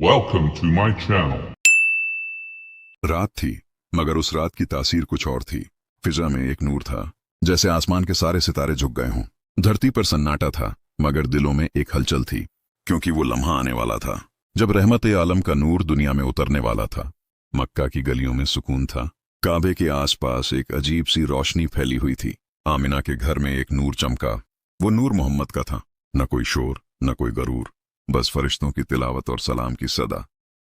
Welcome to my channel. रात थी, मगर उस रात की तासीर कुछ और थी। फिजा में एक नूर था, जैसे आसमान के सारे सितारे झुक गए हों। धरती पर सन्नाटा था, मगर दिलों में एक हलचल थी, क्योंकि वो लम्हा आने वाला था जब रहमत आलम का नूर दुनिया में उतरने वाला था। मक्का की गलियों में सुकून था। काबे के आसपास एक अजीब सी रोशनी फैली हुई थी। आमिना के घर में एक नूर चमका। वो नूर मोहम्मद का था। न कोई शोर, न कोई गरूर, बस फरिश्तों की तिलावत और सलाम की सदा।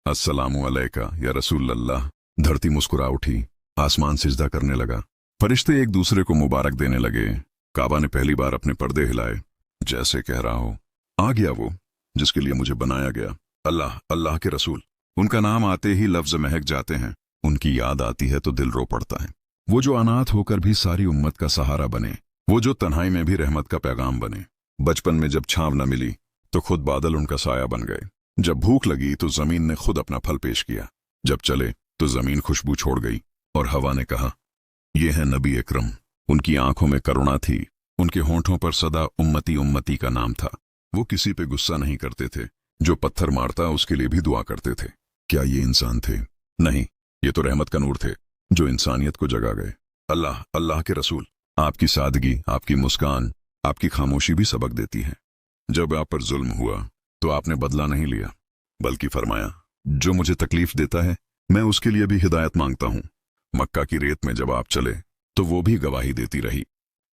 अस्सलामु अलैका या रसूल अल्लाह। धरती मुस्कुरा उठी, आसमान सिजदा करने लगा। फरिश्ते एक दूसरे को मुबारक देने लगे। काबा ने पहली बार अपने पर्दे हिलाए, जैसे कह रहा हो, आ गया वो जिसके लिए मुझे बनाया गया। अल्लाह, अल्लाह के रसूल। उनका नाम आते ही लफ्ज महक जाते हैं। उनकी याद आती है तो दिल रो पड़ता है। वो जो अनाथ होकर भी सारी उम्मत का सहारा बने, वो जो तन्हाई में भी रहमत का पैगाम बने। बचपन में जब छांव न मिली तो खुद बादल उनका साया बन गए। जब भूख लगी तो जमीन ने खुद अपना फल पेश किया। जब चले तो जमीन खुशबू छोड़ गई और हवा ने कहा, ये है नबी अकरम। उनकी आंखों में करुणा थी, उनके होंठों पर सदा उम्मती उम्मती का नाम था। वो किसी पे गुस्सा नहीं करते थे, जो पत्थर मारता उसके लिए भी दुआ करते थे। क्या ये इंसान थे? नहीं, ये तो रहमत का नूर थे, जो इंसानियत को जगा गए। अल्लाह, अल्लाह के रसूल। आपकी सादगी, आपकी मुस्कान, आपकी खामोशी भी सबक देती है। जब आप पर जुल्म हुआ तो आपने बदला नहीं लिया, बल्कि फरमाया, जो मुझे तकलीफ देता है मैं उसके लिए भी हिदायत मांगता हूं। मक्का की रेत में जब आप चले तो वो भी गवाही देती रही।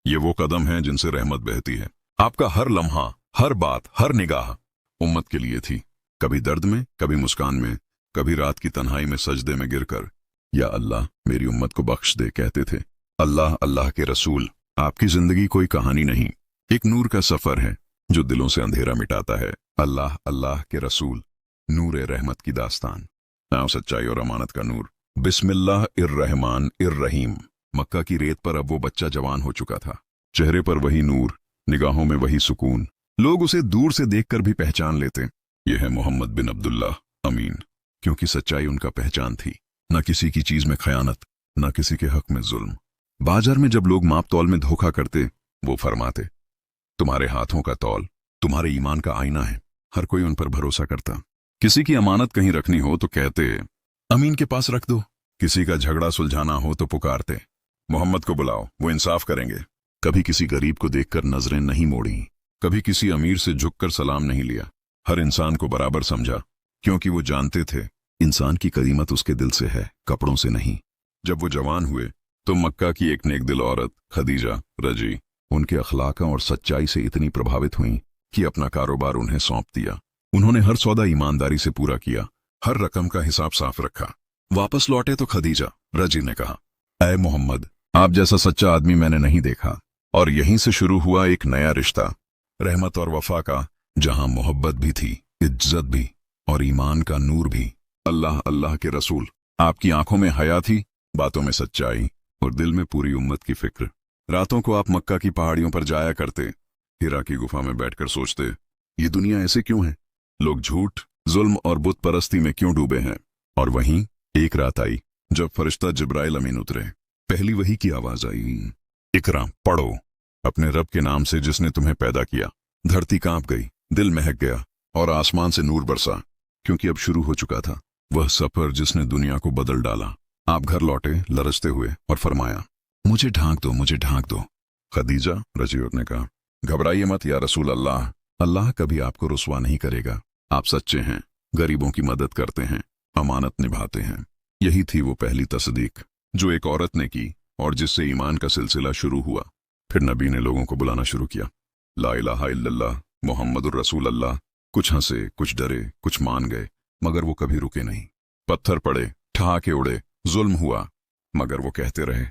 ये वो कदम है जिनसे रहमत बहती है। आपका हर लम्हा, हर बात, हर निगाह उम्मत के लिए थी। कभी दर्द में, कभी मुस्कान में, कभी रात की तन्हाई में सजदे में गिरकर, या अल्लाह मेरी उम्मत को बख्श दे कहते थे। अल्लाह, अल्लाह के रसूल। आपकी जिंदगी कोई कहानी नहीं, एक नूर का सफर है जो दिलों से अंधेरा मिटाता है। अल्लाह, अल्लाह के रसूल। नूर रहमत की दास्तान। नाम सच्चाई और अमानत का नूर। बिस्मिल्लाह इर्रहमान इर्रहीम। मक्का की रेत पर अब वो बच्चा जवान हो चुका था। चेहरे पर वही नूर, निगाहों में वही सुकून। लोग उसे दूर से देखकर भी पहचान लेते, यह है मोहम्मद बिन अब्दुल्लाह अमीन। क्योंकि सच्चाई उनका पहचान थी। न किसी की चीज में खयानत, न किसी के हक में जुल्म। बाजार में जब लोग माप तौल में धोखा करते, वो फरमाते, तुम्हारे हाथों का तौल तुम्हारे ईमान का आईना है। हर कोई उन पर भरोसा करता। किसी की अमानत कहीं रखनी हो तो कहते, अमीन के पास रख दो। किसी का झगड़ा सुलझाना हो तो पुकारते, मोहम्मद को बुलाओ, वो इंसाफ करेंगे। कभी किसी गरीब को देखकर नजरें नहीं मोड़ी, कभी किसी अमीर से झुककर सलाम नहीं लिया। हर इंसान को बराबर समझा, क्योंकि वो जानते थे इंसान की कीमत उसके दिल से है, कपड़ों से नहीं। जब वो जवान हुए तो मक्का की एक नेक दिल औरत खदीजा रजी उनके अखलाक और सच्चाई से इतनी प्रभावित हुई कि अपना कारोबार उन्हें सौंप दिया। उन्होंने हर सौदा ईमानदारी से पूरा किया, हर रकम का हिसाब साफ रखा। वापस लौटे तो खदीजा रजी ने कहा, ऐ मोहम्मद, आप जैसा सच्चा आदमी मैंने नहीं देखा। और यहीं से शुरू हुआ एक नया रिश्ता, रहमत और वफा का, जहां मोहब्बत भी थी, इज्जत भी और ईमान का नूर भी। अल्लाह, अल्लाह के रसूल। आपकी आंखों में हया थी, बातों में सच्चाई और दिल में पूरी उम्मत की फिक्र। रातों को आप मक्का की पहाड़ियों पर जाया करते, हिरा की गुफा में बैठकर सोचते, ये दुनिया ऐसे क्यों है? लोग झूठ, जुल्म और बुत परस्ती में क्यों डूबे हैं? और वहीं एक रात आई जब फरिश्ता जिब्राइल अमीन उतरे। पहली वही की आवाज आई, इकरा, पढ़ो अपने रब के नाम से जिसने तुम्हें पैदा किया। धरती कांप गई, दिल महक गया और आसमान से नूर बरसा, क्योंकि अब शुरू हो चुका था वह सफर जिसने दुनिया को बदल डाला। आप घर लौटे लरजते हुए और फरमाया, मुझे ढांक दो, मुझे ढांक दो। खदीजा रजी ने कहा, घबराइए मत या रसूल अल्लाह, अल्लाह कभी आपको रुसवा नहीं करेगा। आप सच्चे हैं, गरीबों की मदद करते हैं, अमानत निभाते हैं। यही थी वो पहली तस्दीक जो एक औरत ने की और जिससे ईमान का सिलसिला शुरू हुआ। फिर नबी ने लोगों को बुलाना शुरू किया, ला इलाहा इल्लल्लाह मोहम्मदुर रसूल अल्लाह। कुछ हंसे, कुछ डरे, कुछ मान गए, मगर वो कभी रुके नहीं। पत्थर पड़े, ठहाके उड़े, जुल्म हुआ, मगर वो कहते रहे,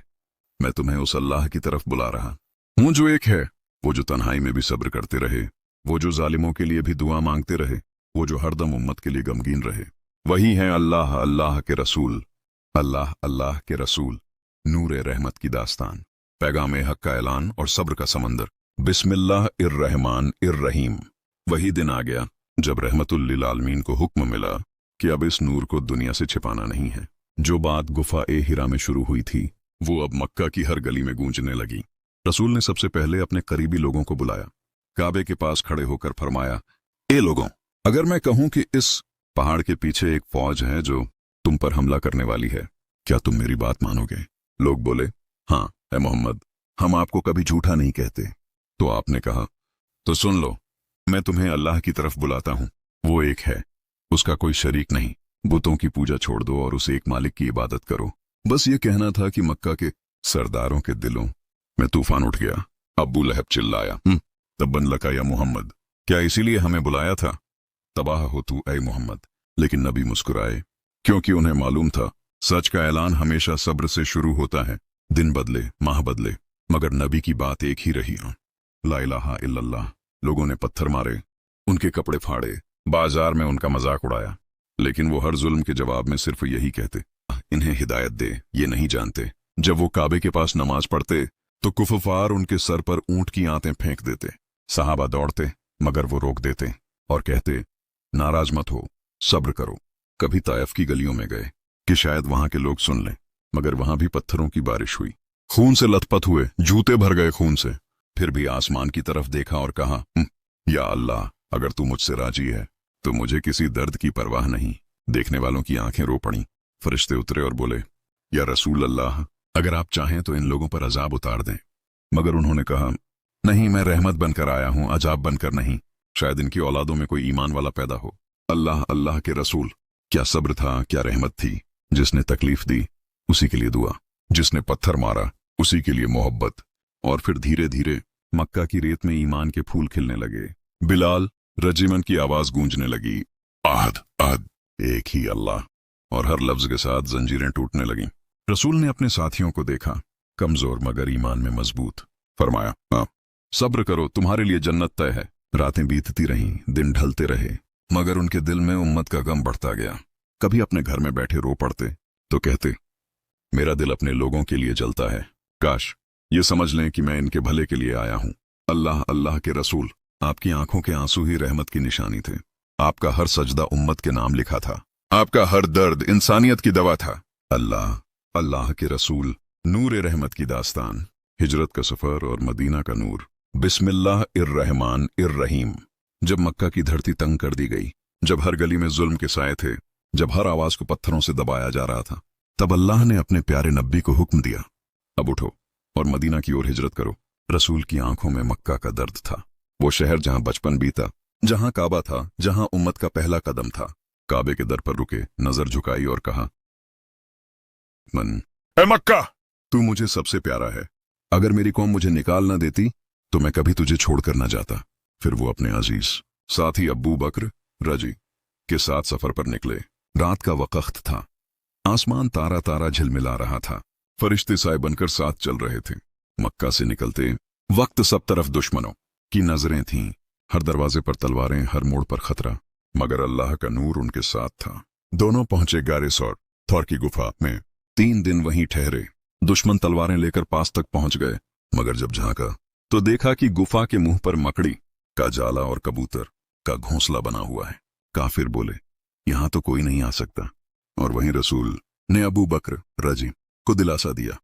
मैं तुम्हें उस अल्लाह की तरफ बुला रहा हूं जो एक है। वो जो तन्हाई में भी सब्र करते रहे, वो जो जालिमों के लिए भी दुआ मांगते रहे, वो जो हरदम उम्मत के लिए गमगीन रहे। वही है अल्लाह, अल्लाह के रसूल। अल्लाह, अल्लाह के रसूल। नूर रहमत की दास्तान, पैगाम हक का ऐलान और सब्र का समंदर। बिस्मिल्लाह इर्रहमान इर्रहीम। वही दिन आ गया जब रहमतुल लिल आलमीन को हुक्म मिला कि अब इस नूर को दुनिया से छिपाना नहीं है। जो बात गुफा ए हिरा में शुरू हुई थी, वो अब मक्का की हर गली में गूंजने लगी। रसूल ने सबसे पहले अपने करीबी लोगों को बुलाया, काबे के पास खड़े होकर फरमाया, ए लोगों, अगर मैं कहूं कि इस पहाड़ के पीछे एक फौज है जो तुम पर हमला करने वाली है, क्या तुम मेरी बात मानोगे? लोग बोले, हाँ है मोहम्मद, हम आपको कभी झूठा नहीं कहते। तो आपने कहा, तो सुन लो, मैं तुम्हें अल्लाह की तरफ बुलाता हूँ। वो एक है, उसका कोई शरीक नहीं। बुतों की पूजा छोड़ दो और उसे एक मालिक की इबादत करो। बस ये कहना था कि मक्का के सरदारों के दिलों में तूफान उठ गया। अबू लहब चिल्लाया, तब्बन लका या मोहम्मद, क्या इसीलिए हमें बुलाया था? तबाह हो तू ऐ मोहम्मद। लेकिन नबी मुस्कुराए, क्योंकि उन्हें मालूम था सच का ऐलान हमेशा सब्र से शुरू होता है। दिन बदले, माह बदले, मगर नबी की बात एक ही रही। ला इलाहा इल्लल्लाह। लोगों ने पत्थर मारे, उनके कपड़े फाड़े, बाजार में उनका मजाक उड़ाया, लेकिन वो हर जुल्म के जवाब में सिर्फ यही कहते, इन्हें हिदायत दे, ये नहीं जानते। जब वो काबे के पास नमाज पढ़ते तो कुफार उनके सर पर ऊंट की आंतें फेंक देते। सहाबा दौड़ते, मगर वो रोक देते और कहते, नाराज मत हो, सब्र करो। कभी ताइफ की गलियों में गए कि शायद वहां के लोग सुन लें, मगर वहां भी पत्थरों की बारिश हुई, खून से लथपथ हुए, जूते भर गए खून से। फिर भी आसमान की तरफ देखा और कहा, या अल्लाह, अगर तू मुझसे राजी है तो मुझे किसी दर्द की परवाह नहीं। देखने वालों की आंखें रो पड़ी। फरिश्ते उतरे और बोले, या रसूल अल्लाह, अगर आप चाहें तो इन लोगों पर अजाब उतार दें। मगर उन्होंने कहा, नहीं, मैं रहमत बनकर आया हूं, अजाब बनकर नहीं। शायद इनकी औलादों में कोई ईमान वाला पैदा हो। अल्लाह, अल्लाह के रसूल, क्या सब्र था, क्या रहमत थी। जिसने तकलीफ दी उसी के लिए दुआ, जिसने पत्थर मारा उसी के लिए मोहब्बत। और फिर धीरे धीरे मक्का की रेत में ईमान के फूल खिलने लगे। बिलाल रजीमन की आवाज गूंजने लगी, आहद आहद, एक ही अल्लाह। और हर लफ्ज के साथ जंजीरें टूटने लगीं। रसूल ने अपने साथियों को देखा, कमजोर मगर ईमान में मजबूत। फरमाया, हाँ, सब्र करो, तुम्हारे लिए जन्नत तय है। रातें बीतती रहीं, दिन ढलते रहे, मगर उनके दिल में उम्मत का गम बढ़ता गया। कभी अपने घर में बैठे रो पड़ते तो कहते, मेरा दिल अपने लोगों के लिए जलता है, काश ये समझ लें कि मैं इनके भले के लिए आया हूं। अल्लाह, अल्लाह के रसूल, आपकी आंखों के आंसू ही रहमत की निशानी थे। आपका हर सजदा उम्मत के नाम लिखा था, आपका हर दर्द इंसानियत की दवा था। अल्लाह, अल्लाह के रसूल, नूर रहमत की दास्तान, हिजरत का सफर और मदीना का नूर। बिस्मिल्लाह इर्रहमान इर्रहीम। जब मक्का की धरती तंग कर दी गई, जब हर गली में जुल्म के साए थे, जब हर आवाज को पत्थरों से दबाया जा रहा था, तब अल्लाह ने अपने प्यारे नबी को हुक्म दिया, अब उठो और मदीना की ओर हिजरत करो। रसूल की आंखों में मक्का का दर्द था, वो शहर जहां बचपन बीता, जहां काबा था, जहां उम्मत का पहला कदम था। काबे के दर पर रुके, नजर झुकाई और कहा, मन ए मक्का, तू मुझे सबसे प्यारा है। अगर मेरी कौम मुझे निकाल न देती तो मैं कभी तुझे छोड़कर न जाता। फिर वो अपने अजीज साथी अब्बू बकर रजी के साथ सफर पर निकले। रात का वक्त था, आसमान तारा तारा झिलमिला रहा था, फरिश्ते साए बनकर साथ चल रहे थे। मक्का से निकलते वक्त सब तरफ दुश्मनों की नजरें थीं, हर दरवाजे पर तलवारें, हर मोड़ पर खतरा, मगर अल्लाह का नूर उनके साथ था। दोनों पहुंचे गारे सौर थौर की गुफा में। 3 दिन वहीं ठहरे। दुश्मन तलवारें लेकर पास तक पहुंच गए, मगर जब झांका तो देखा कि गुफा के मुंह पर मकड़ी का जाला और कबूतर का घोंसला बना हुआ है। काफिर बोले, यहां तो कोई नहीं आ सकता। और वहीं रसूल ने अबू बकर रजी को दिलासा दिया,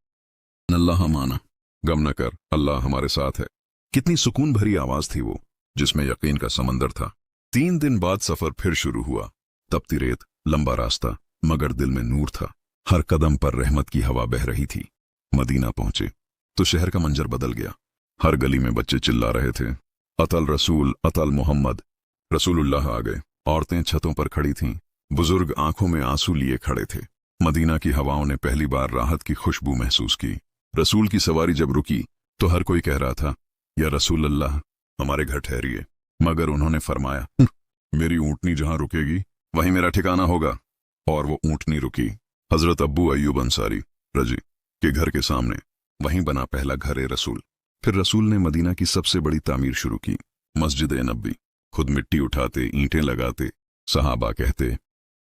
अल्लाह माना, गम न कर, अल्लाह हमारे साथ है। कितनी सुकून भरी आवाज थी वो, जिसमें यकीन का समंदर था। 3 दिन बाद सफर फिर शुरू हुआ। तपती रेत, लंबा रास्ता, मगर दिल में नूर था। हर कदम पर रहमत की हवा बह रही थी। मदीना पहुंचे तो शहर का मंजर बदल गया। हर गली में बच्चे चिल्ला रहे थे, अतल रसूल, अतल मोहम्मद। रसूलुल्लाह आ गए। औरतें छतों पर खड़ी थीं, बुजुर्ग आंखों में आंसू लिए खड़े थे। मदीना की हवाओं ने पहली बार राहत की खुशबू महसूस की। रसूल की सवारी जब रुकी तो हर कोई कह रहा था, या रसूल अल्लाह, हमारे घर ठहरिए। मगर उन्होंने फरमाया, मेरी ऊंटनी जहां रुकेगी वहीं मेरा ठिकाना होगा। और वो ऊंटनी रुकी। हजरत अब्बू अय्यूब अंसारी रजी के घर के सामने। वहीं बना पहला घर रसूल। फिर रसूल ने मदीना की सबसे बड़ी तामीर शुरू की, मस्जिद नबी। खुद मिट्टी उठाते, ईंटें लगाते। सहाबा कहते,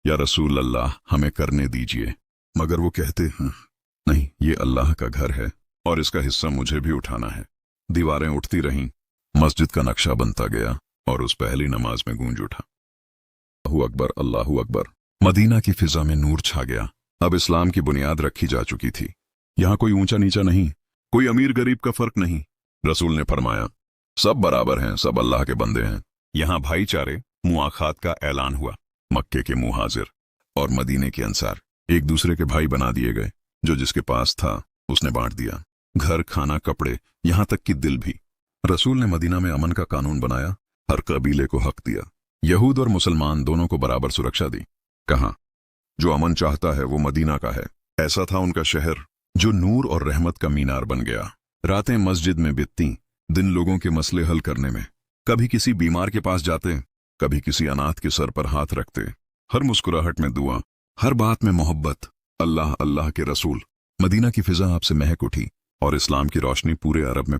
या रसूल अल्लाह, हमें करने दीजिए। मगर वो कहते, नहीं, ये अल्लाह का घर है और इसका हिस्सा मुझे भी उठाना है। दीवारें उठती रहीं, मस्जिद का नक्शा बनता गया और उस पहली नमाज में गूंज उठा, अल्लाहू अकबर, अल्लाहू अकबर। मदीना की फिजा में नूर छा गया। अब इस्लाम की बुनियाद रखी जा चुकी थी। यहां कोई ऊंचा नीचा नहीं, कोई अमीर गरीब का फर्क नहीं। रसूल ने फरमाया, सब बराबर हैं, सब अल्लाह के बंदे हैं। यहां भाईचारे, मुआखात का ऐलान हुआ। मक्के के मुहाजिर और मदीने के अंसार एक दूसरे के भाई बना दिए गए। जो जिसके पास था उसने बांट दिया, घर, खाना, कपड़े, यहां तक कि दिल भी। रसूल ने मदीना में अमन का कानून बनाया, हर कबीले को हक दिया। यहूद और मुसलमान दोनों को बराबर सुरक्षा दी। कहा, जो अमन चाहता है वो मदीना का है। ऐसा था उनका शहर जो नूर और रहमत का मीनार बन गया। रातें मस्जिद में बीतती, दिन लोगों के मसले हल करने में। कभी किसी बीमार के पास जाते, कभी किसी अनाथ के सर पर हाथ रखते। हर मुस्कुराहट में दुआ, हर बात में मोहब्बत। अल्लाह अल्लाह के रसूल। मदीना की फिजा आपसे महक उठी और इस्लाम की रोशनी पूरे अरब में